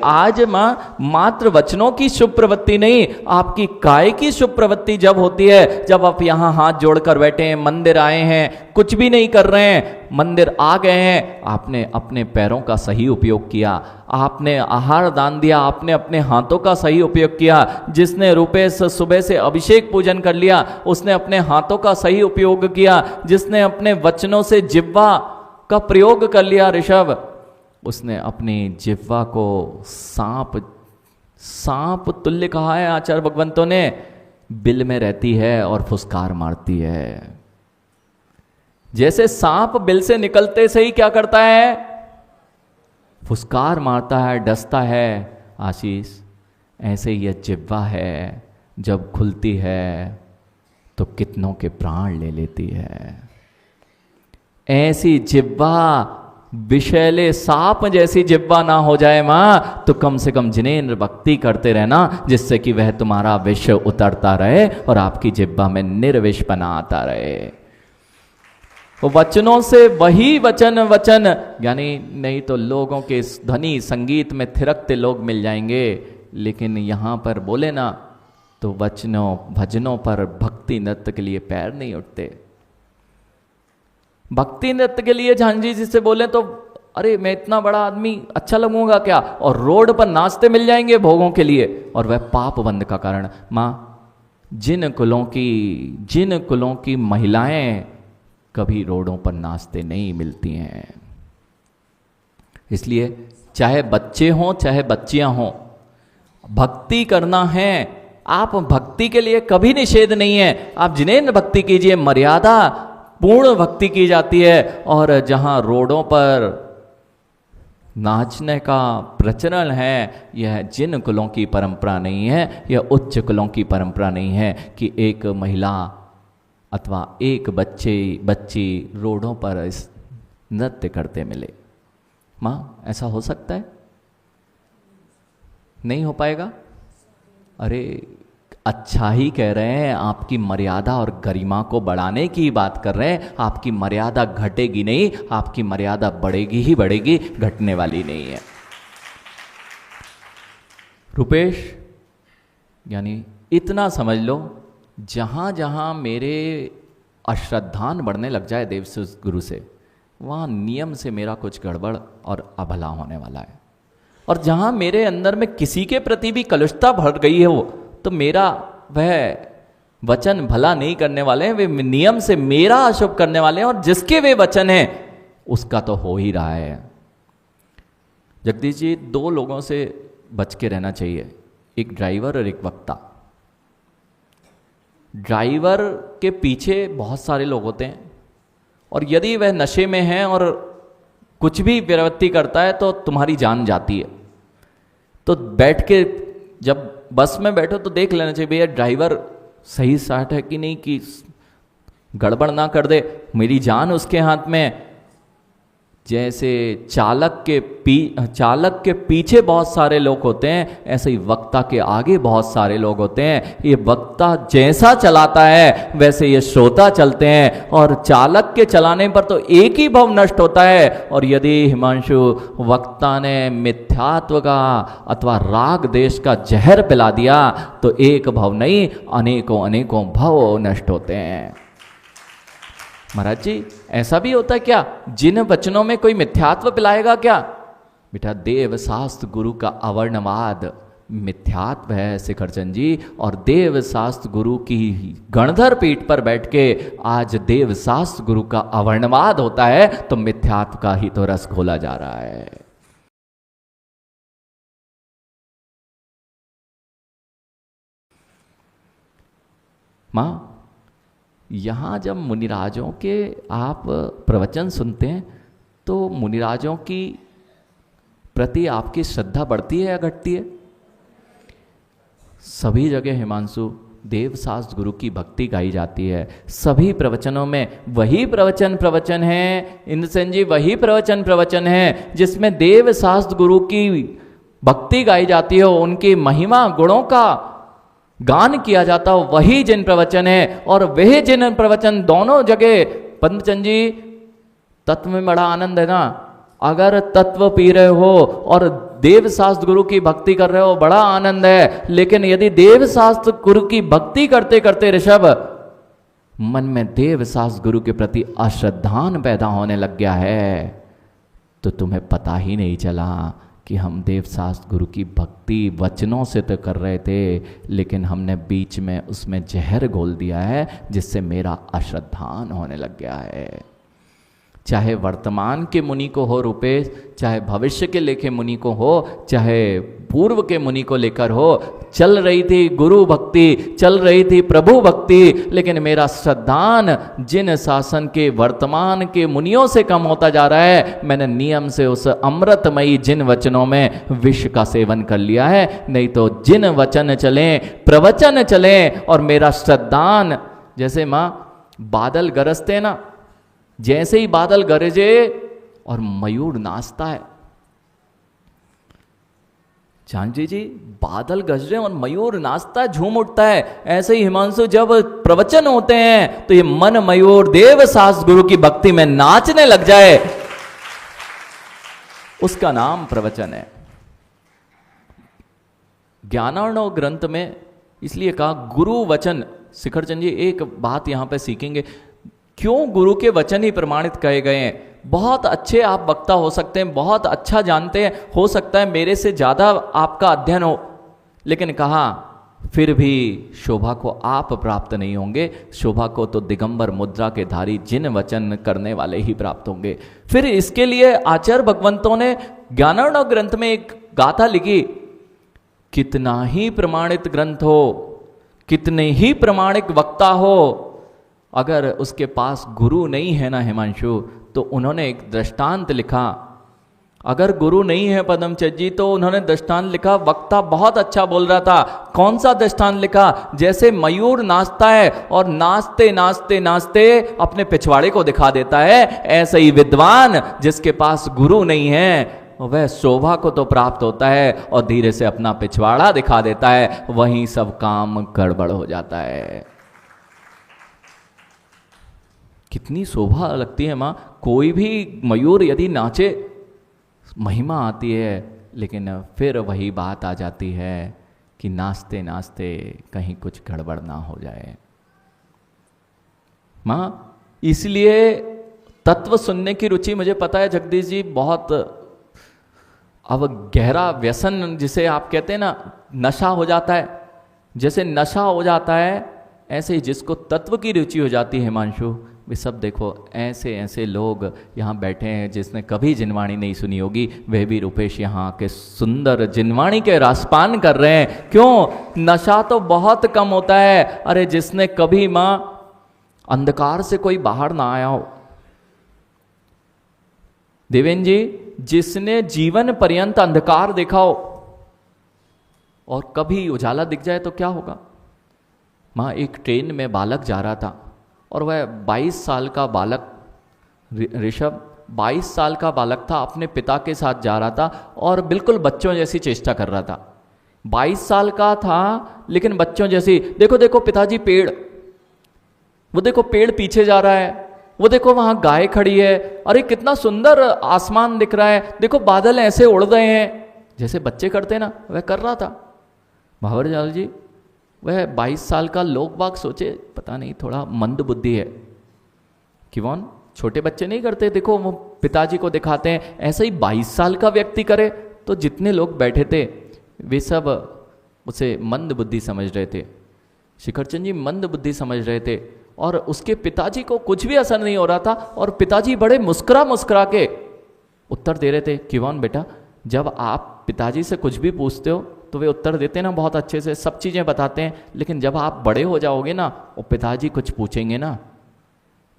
आज मां मात्र वचनों की शुभ प्रवृत्ति नहीं, आपकी काय की शुभ प्रवृत्ति जब होती है, जब आप यहां हाथ जोड़कर बैठे हैं, मंदिर आए हैं, कुछ भी नहीं कर रहे हैं, मंदिर आ गए हैं, आपने अपने पैरों का सही उपयोग किया, आपने आहार दान दिया, आपने अपने हाथों का सही उपयोग किया। जिसने रुपए से सुबह से अभिषेक पूजन कर लिया, उसने अपने हाथों का सही उपयोग किया। जिसने अपने वचनों से जिह्वा का प्रयोग कर लिया ऋषभ, उसने अपनी जिह्वा को सांप तुल्य कहा है आचार्य भगवंतों ने। बिल में रहती है और फुसकार मारती है। जैसे सांप बिल से निकलते से ही क्या करता है, फुसकार मारता है, डसता है आशीष, ऐसे यह जिह्वा है, जब खुलती है तो कितनों के प्राण ले लेती है। ऐसी जिह्वा, विषैले सांप जैसी जिह्वा ना हो जाए मां, तो कम से कम जिनेंद्र भक्ति करते रहना, जिससे कि वह तुम्हारा विष उतरता रहे और आपकी जिह्वा में निर्विषपना आता रहे। तो वचनों से वही वचन यानी, नहीं तो लोगों के ध्वनि संगीत में थिरकते लोग मिल जाएंगे, लेकिन यहां पर बोले ना तो वचनों भजनों पर भक्ति नृत्य के लिए पैर नहीं उठते। भक्ति नृत्य के लिए झांझी जी से बोले तो अरे मैं इतना बड़ा आदमी अच्छा लगूंगा क्या, और रोड पर नाचते मिल जाएंगे भोगों के लिए, और वह पाप बंद का कारण। मां, जिन कुलों की महिलाएं कभी रोडों पर नाचते नहीं मिलती हैं। इसलिए चाहे बच्चे हों चाहे बच्चियां हों, भक्ति करना है। आप भक्ति के लिए कभी निषेध नहीं है, आप जिनेंद्र भक्ति कीजिए, मर्यादा पूर्ण भक्ति की जाती है। और जहां रोडों पर नाचने का प्रचलन है, यह जिन कुलों की परंपरा नहीं है, यह उच्च कुलों की परंपरा नहीं है कि एक महिला अथवा एक बच्ची रोडों पर इस नृत्य करते मिले। मां, ऐसा हो सकता है? नहीं हो पाएगा। अरे अच्छा ही कह रहे हैं, आपकी मर्यादा और गरिमा को बढ़ाने की बात कर रहे हैं। आपकी मर्यादा घटेगी नहीं, आपकी मर्यादा बढ़ेगी ही बढ़ेगी, घटने वाली नहीं है। रुपेश, यानी इतना समझ लो, जहां जहां मेरे अश्रद्धान बढ़ने लग जाए देव से गुरु से, वहां नियम से मेरा कुछ गड़बड़ और अभला होने वाला है। और जहां मेरे अंदर में किसी के प्रति भी कलुषता भर गई है, वो तो मेरा वह वचन भला नहीं करने वाले हैं, वे नियम से मेरा अशुभ करने वाले हैं। और जिसके वे वचन हैं उसका तो हो ही रहा है। जगदीश जी, दो लोगों से बच के रहना चाहिए, एक ड्राइवर और एक वक्ता। ड्राइवर के पीछे बहुत सारे लोग होते हैं, और यदि वह नशे में है और कुछ भी प्रवृत्ति करता है तो तुम्हारी जान जाती है। तो बैठ के जब बस में बैठो तो देख लेना चाहिए भैया ड्राइवर सही साठ है कि नहीं, कि गड़बड़ ना कर दे, मेरी जान उसके हाथ में। जैसे चालक के पीछे बहुत सारे लोग होते हैं, ऐसे ही वक्ता के आगे बहुत सारे लोग होते हैं। ये वक्ता जैसा चलाता है वैसे ये श्रोता चलते हैं, और चालक के चलाने पर तो एक ही भव नष्ट होता है। और यदि हिमांशु वक्ता ने मिथ्यात्व का अथवा राग देश का जहर पिला दिया तो एक भव नहीं, अनेकों भव नष्ट होते हैं। महाराज जी, ऐसा भी होता है क्या? जिन वचनों में कोई मिथ्यात्व पिलाएगा क्या? बेटा, देव शास्त्र गुरु का अवर्णवाद मिथ्यात्व है शिखरचंद जी, और देव शास्त्र गुरु की गणधर पीठ पर बैठ के आज देव शास्त्र गुरु का अवर्णवाद होता है, तो मिथ्यात्व का ही तो रस घोला जा रहा है। मां, यहाँ जब मुनिराजों के आप प्रवचन सुनते हैं तो मुनिराजों की प्रति आपकी श्रद्धा बढ़ती है या घटती है? सभी जगह हिमांशु देव शास्त्र गुरु की भक्ति गाई जाती है। सभी प्रवचनों में वही प्रवचन है इंद्रसेन जी, वही प्रवचन है जिसमें देव शास्त्र गुरु की भक्ति गाई जाती है, उनकी महिमा गुणों का गान किया जाता हो, वही जिन प्रवचन है। और वह जिन प्रवचन दोनों जगह, पंतचंद जी, तत्व में बड़ा आनंद है ना। अगर तत्व पी रहे हो और देव शास्त्र गुरु की भक्ति कर रहे हो, बड़ा आनंद है, लेकिन यदि देव शास्त्र गुरु की भक्ति करते करते ऋषभ मन में देव शास्त्र गुरु के प्रति अश्रद्धान पैदा होने लग गया है, तो तुम्हें पता ही नहीं चला कि हम देव शास्त्र गुरु की भक्ति वचनों से तो कर रहे थे, लेकिन हमने बीच में उसमें जहर घोल दिया है, जिससे मेरा अश्रद्धान होने लग गया है। चाहे वर्तमान के मुनि को हो रुपेश, चाहे भविष्य के लेखे मुनि को हो, चाहे पूर्व के मुनि को लेकर हो, चल रही थी गुरु भक्ति, चल रही थी प्रभु भक्ति, लेकिन मेरा श्रद्धान जिन शासन के वर्तमान के मुनियों से कम होता जा रहा है, मैंने नियम से उस अमृतमयी जिन वचनों में विष का सेवन कर लिया है। नहीं तो जिन वचन चले, प्रवचन चले, और मेरा श्रद्धान, जैसे माँ बादल गरजते ना, जैसे ही बादल गरजे और मयूर नाचता है, जानजी जी बादल गरजे और मयूर नाचता है, झूम उठता है, ऐसे ही हिमांशु जब प्रवचन होते हैं तो ये मन मयूर देव शास्त्र गुरु की भक्ति में नाचने लग जाए, उसका नाम प्रवचन है। ज्ञानार्णव ग्रंथ में इसलिए कहा गुरु वचन। शिखर चंद जी एक बात यहां पे सीखेंगे, क्यों गुरु के वचन ही प्रमाणित कहे गए हैं। बहुत अच्छे आप वक्ता हो सकते हैं, बहुत अच्छा जानते हैं, हो सकता है मेरे से ज़्यादा आपका अध्ययन हो, लेकिन कहा फिर भी शोभा को आप प्राप्त नहीं होंगे, शोभा को तो दिगंबर मुद्रा के धारी जिन वचन करने वाले ही प्राप्त होंगे। फिर इसके लिए आचार्य भगवंतों ने ज्ञानार्णव ग्रंथ में एक गाथा लिखी, कितना ही प्रमाणित ग्रंथ हो, कितने ही प्रमाणिक वक्ता हो, अगर उसके पास गुरु नहीं है ना हिमांशु, तो उन्होंने एक दृष्टांत लिखा। अगर गुरु नहीं है पदमचंद जी, तो उन्होंने दृष्टांत लिखा, वक्ता बहुत अच्छा बोल रहा था। कौन सा दृष्टांत लिखा? जैसे मयूर नाचता है और नाचते नाचते नाचते अपने पिछवाड़े को दिखा देता है, ऐसे ही विद्वान जिसके पास गुरु नहीं है वह शोभा को तो प्राप्त होता है और धीरे से अपना पिछवाड़ा दिखा देता है, वहीं सब काम गड़बड़ हो जाता है। कितनी शोभा लगती है माँ, कोई भी मयूर यदि नाचे महिमा आती है, लेकिन फिर वही बात आ जाती है कि नाचते नाचते कहीं कुछ गड़बड़ ना हो जाए। माँ इसलिए तत्व सुनने की रुचि, मुझे पता है जगदीश जी बहुत अब गहरा व्यसन जिसे आप कहते हैं ना, नशा हो जाता है, जैसे नशा हो जाता है ऐसे ही जिसको तत्व की रुचि हो जाती है हिमांशु, वे सब देखो ऐसे ऐसे लोग यहाँ बैठे हैं जिसने कभी जिनवाणी नहीं सुनी होगी, वह भी रुपेश यहाँ के सुंदर जिनवाणी के रासपान कर रहे हैं। क्यों? नशा तो बहुत कम होता है। अरे जिसने कभी माँ अंधकार से कोई बाहर ना आया हो, देवेंद्र जी जिसने जीवन पर्यंत अंधकार देखा हो और कभी उजाला दिख जाए तो क्या होगा। माँ एक ट्रेन में बालक जा रहा था और वह 22 साल का बालक, ऋषभ 22 साल का बालक था, अपने पिता के साथ जा रहा था और बिल्कुल बच्चों जैसी चेष्टा कर रहा था। 22 साल का था लेकिन बच्चों जैसी, देखो देखो पिताजी पेड़, वो देखो पेड़ पीछे जा रहा है, वो देखो वहां गाय खड़ी है, अरे कितना सुंदर आसमान दिख रहा है, देखो बादल ऐसे उड़ रहे हैं, जैसे बच्चे करते ना वह कर रहा था। भावरजाल जी वह 22 साल का लोग बाग सोचे पता नहीं थोड़ा मंद बुद्धि है कि कौन छोटे बच्चे नहीं करते, देखो वो पिताजी को दिखाते हैं, ऐसा ही 22 साल का व्यक्ति करे। तो जितने लोग बैठे थे वे सब उसे मंद बुद्धि समझ रहे थे, शिखरचंद जी मंद बुद्धि समझ रहे थे, और उसके पिताजी को कुछ भी असर नहीं हो रहा था और पिताजी बड़े मुस्कुरा मुस्कुरा के उत्तर दे रहे थे। किवान बेटा जब आप पिताजी से कुछ भी पूछते हो तो वे उत्तर देते हैं ना बहुत अच्छे से, सब चीज़ें बताते हैं, लेकिन जब आप बड़े हो जाओगे ना और पिताजी कुछ पूछेंगे ना,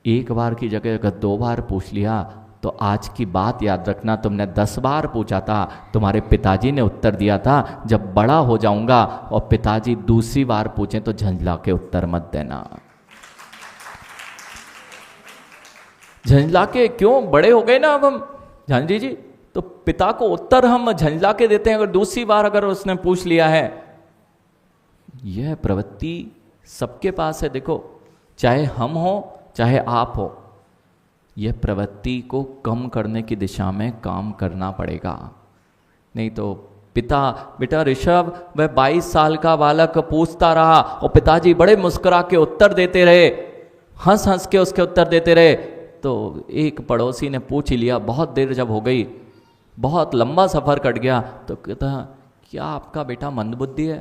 एक बार की जगह अगर 2 बार पूछ लिया तो आज की बात याद रखना, तुमने 10 बार पूछा था, तुम्हारे पिताजी ने उत्तर दिया था। जब बड़ा हो जाऊंगा और पिताजी दूसरी बार पूछें तो झंझला के उत्तर मत देना। झंझला के क्यों, बड़े हो गए ना अब हम झांझी जी, तो पिता को उत्तर हम झंझला के देते हैं अगर दूसरी बार अगर उसने पूछ लिया है। यह प्रवृत्ति सबके पास है, देखो चाहे हम हो चाहे आप हो, यह प्रवृत्ति को कम करने की दिशा में काम करना पड़ेगा। नहीं तो पिता, बेटा ऋषभ, वह 22 साल का बालक पूछता रहा और पिताजी बड़े मुस्कुरा के उत्तर देते रहे, हंस हंस के उसके उत्तर देते रहे। तो एक पड़ोसी ने पूछ ही लिया, बहुत देर जब हो गई, बहुत लंबा सफ़र कट गया, तो कहता क्या आपका बेटा मंदबुद्धि है?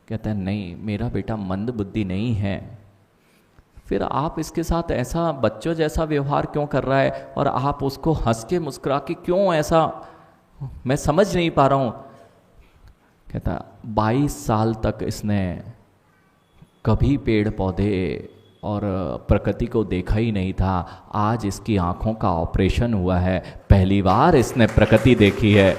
कहता है नहीं, मेरा बेटा मंदबुद्धि नहीं है। फिर आप इसके साथ ऐसा बच्चों जैसा व्यवहार क्यों कर रहा है, और आप उसको हंस के मुस्कुरा के क्यों ऐसा, मैं समझ नहीं पा रहा हूँ। कहता 22 साल तक इसने कभी पेड़ पौधे और प्रकृति को देखा ही नहीं था। आज इसकी आंखों का ऑपरेशन हुआ है, पहली बार इसने प्रकृति देखी है,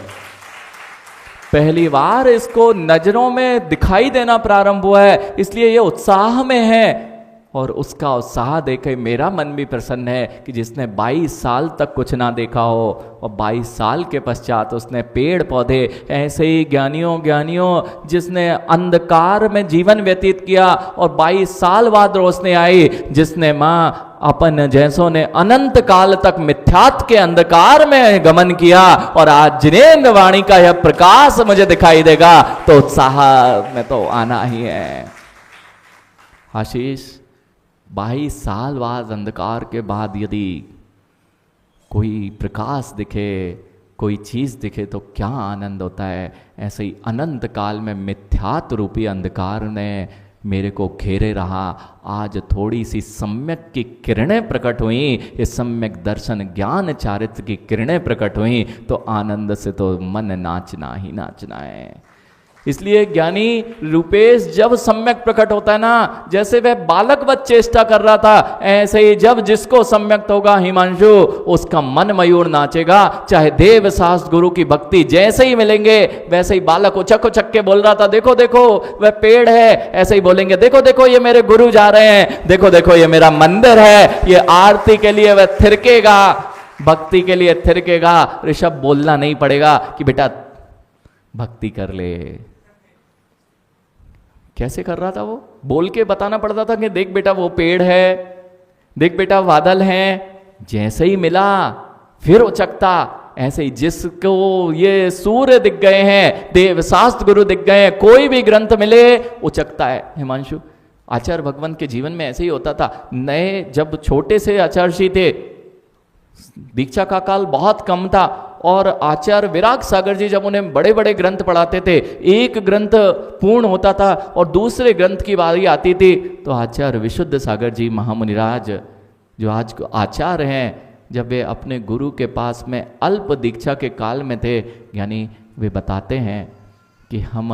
पहली बार इसको नजरों में दिखाई देना प्रारंभ हुआ है, इसलिए ये उत्साह में है। और उसका उत्साह देखे मेरा मन भी प्रसन्न है कि जिसने 22 साल तक कुछ ना देखा हो और 22 साल के पश्चात उसने पेड़ पौधे, ऐसे ही ज्ञानियों जिसने अंधकार में जीवन व्यतीत किया और 22 साल बाद रोशनी आई, जिसने माँ अपन जैसों ने अनंत काल तक मिथ्यात्व के अंधकार में गमन किया, और आज जिनेंद्र वाणी का यह प्रकाश मुझे दिखाई देगा, तो उत्साह में तो आना ही है। आशीष, 22 साल बाद, अंधकार के बाद यदि कोई प्रकाश दिखे, कोई चीज़ दिखे तो क्या आनंद होता है। ऐसे ही अनंत काल में मिथ्यात्व रूपी अंधकार ने मेरे को घेरे रहा, आज थोड़ी सी सम्यक की किरणें प्रकट हुई, ये सम्यक दर्शन ज्ञान चारित्र की किरणें प्रकट हुई, तो आनंद से तो मन नाचना ही नाचना है। इसलिए ज्ञानी रूपेश जब सम्यक प्रकट होता है ना, जैसे वह बालकवत चेष्टा कर रहा था, ऐसे ही जब जिसको सम्यक होगा हिमांशु, उसका मन मयूर नाचेगा। चाहे देव शास्त्र गुरु की भक्ति जैसे ही मिलेंगे, वैसे ही बालक उचक उचक के बोल रहा था, देखो देखो वह पेड़ है, ऐसे ही बोलेंगे देखो देखो ये मेरे गुरु जा रहे हैं, देखो देखो ये मेरा मंदिर है, ये आरती के लिए वह थिरकेगा, भक्ति के लिए थिरकेगा। ऋषभ बोलना नहीं पड़ेगा कि बेटा भक्ति कर ले। कैसे कर रहा था वो? बोल के बताना पड़ता था कि देख बेटा वो पेड़ है, देख बेटा बादल हैं, जैसे ही मिला फिर उचकता। ऐसे ही जिसको ये सूर्य दिख गए हैं, देव शास्त्र गुरु दिख गए हैं, कोई भी ग्रंथ मिले उचकता है। हिमांशु, आचार्य भगवान के जीवन में ऐसे ही होता था। नए जब छोटे से आचार्य जी थे, दीक्षा का काल बहुत कम था, और आचार्य विराग सागर जी जब उन्हें बड़े बड़े ग्रंथ पढ़ाते थे, एक ग्रंथ पूर्ण होता था और दूसरे ग्रंथ की बारी आती थी, तो आचार्य विशुद्ध सागर जी महामुनिराज जो आज आचार्य हैं, जब वे अपने गुरु के पास में अल्प दीक्षा के काल में थे, यानी वे बताते हैं कि हम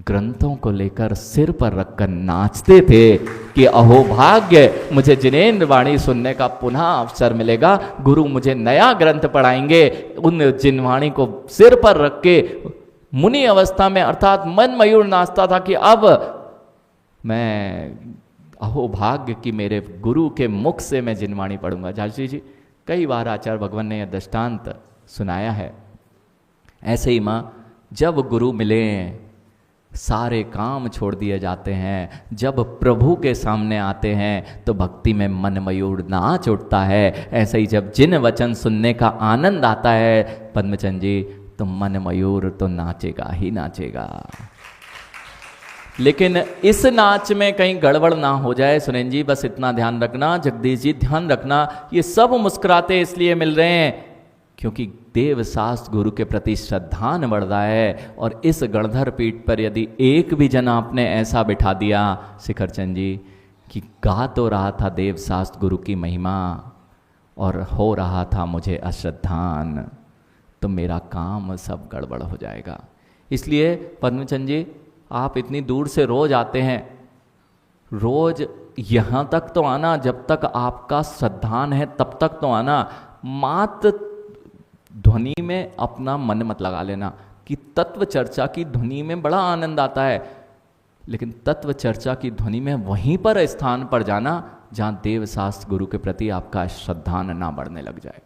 ग्रंथों को लेकर सिर पर रखकर नाचते थे कि अहो भाग्य, मुझे जिनेंद्र वाणी सुनने का पुनः अवसर मिलेगा, गुरु मुझे नया ग्रंथ पढ़ाएंगे। उन जिनवाणी को सिर पर रख के मुनि अवस्था में अर्थात मन मयूर नाचता था कि अब मैं, अहो भाग्य कि मेरे गुरु के मुख से मैं जिनवाणी पढ़ूंगा। झांसी जी, कई बार आचार्य भगवान ने यह दृष्टांत सुनाया है। ऐसे ही माँ, जब गुरु मिले सारे काम छोड़ दिए जाते हैं, जब प्रभु के सामने आते हैं तो भक्ति में मन मयूर नाच उठता है। ऐसे ही जब जिन वचन सुनने का आनंद आता है पद्मचंद जी, तो मन मयूर तो नाचेगा ही नाचेगा। लेकिन इस नाच में कहीं गड़बड़ ना हो जाए सुरेंद्र जी, बस इतना ध्यान रखना। जगदीश जी ध्यान रखना, ये सब मुस्कुराते इसलिए मिल रहे हैं क्योंकि देव शास्त्र गुरु के प्रति श्रद्धा न बढ़ रहा है। और इस गणधर पीठ पर यदि एक भी जन आपने ऐसा बिठा दिया शिखर चंद जी कि गा तो रहा था देव शास्त्र गुरु की महिमा और हो रहा था मुझे अश्रद्धान, तो मेरा काम सब गड़बड़ हो जाएगा। इसलिए पद्मचंद जी, आप इतनी दूर से रोज आते हैं, रोज यहाँ तक तो आना, जब तक आपका श्रद्धान है तब तक तो आना। मात्र ध्वनि में अपना मन मत लगा लेना कि तत्व चर्चा की ध्वनि में बड़ा आनंद आता है, लेकिन तत्व चर्चा की ध्वनि में वहीं पर स्थान पर जाना जहां देव शास्त्र गुरु के प्रति आपका श्रद्धान ना बढ़ने लग जाए।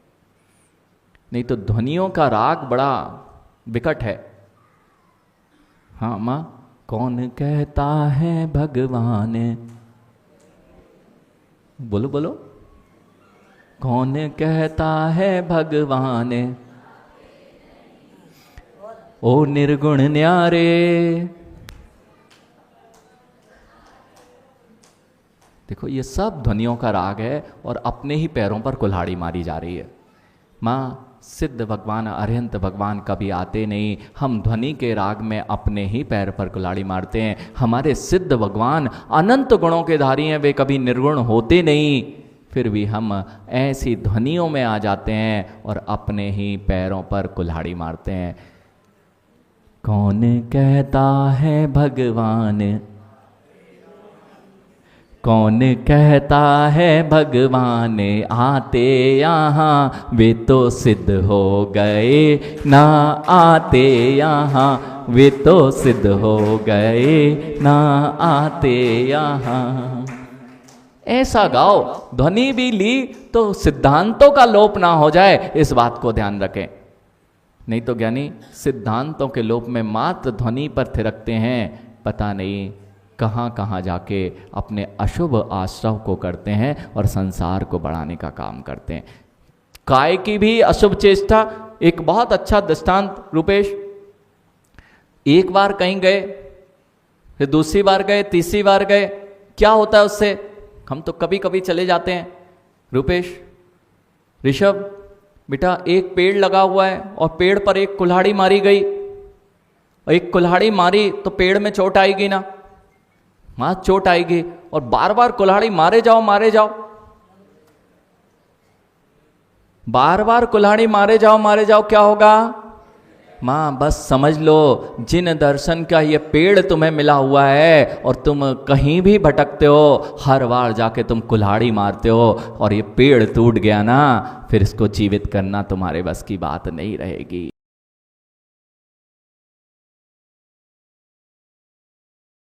नहीं तो ध्वनियों का राग बड़ा विकट है। हाँ माँ, कौन कहता है भगवान, बोलो बोलो, कौन कहता है भगवान ओ निर्गुण न्यारे। देखो ये सब ध्वनियों का राग है और अपने ही पैरों पर कुल्हाड़ी मारी जा रही है। माँ सिद्ध भगवान अरिहंत भगवान कभी आते नहीं, हम ध्वनि के राग में अपने ही पैर पर कुल्हाड़ी मारते हैं। हमारे सिद्ध भगवान अनंत गुणों के धारी हैं, वे कभी निर्गुण होते नहीं, फिर भी हम ऐसी ध्वनियों में आ जाते हैं और अपने ही पैरों पर कुल्हाड़ी मारते हैं। कौन कहता है भगवान, कौन कहता है भगवान आते यहाँ, वे तो सिद्ध हो गए ना आते यहाँ, वे तो सिद्ध हो गए ना आते यहाँ। ऐसा गाओ, ध्वनि भी ली तो सिद्धांतों का लोप ना हो जाए, इस बात को ध्यान रखें। नहीं तो ज्ञानी सिद्धांतों के लोप में मात्र ध्वनि पर थिरकते हैं, पता नहीं कहाँ कहाँ जाके अपने अशुभ आश्रव को करते हैं और संसार को बढ़ाने का काम करते हैं। काय की भी अशुभ चेष्टा, एक बहुत अच्छा दृष्टांत रूपेश। एक बार कहीं गए, फिर दूसरी बार गए, तीसरी बार गए, क्या होता है उससे? हम तो कभी कभी चले जाते हैं। रूपेश, ऋषभ बेटा, एक पेड़ लगा हुआ है और पेड़ पर एक कुल्हाड़ी मारी गई, और एक कुल्हाड़ी मारी तो पेड़ में चोट आएगी ना, वहां चोट आएगी, और बार बार कुल्हाड़ी मारे जाओ मारे जाओ, बार बार कुल्हाड़ी मारे जाओ, क्या होगा? मां बस समझ लो, जिन दर्शन का ये पेड़ तुम्हें मिला हुआ है और तुम कहीं भी भटकते हो, हर बार जाके तुम कुल्हाड़ी मारते हो और ये पेड़ टूट गया ना, फिर इसको जीवित करना तुम्हारे बस की बात नहीं रहेगी।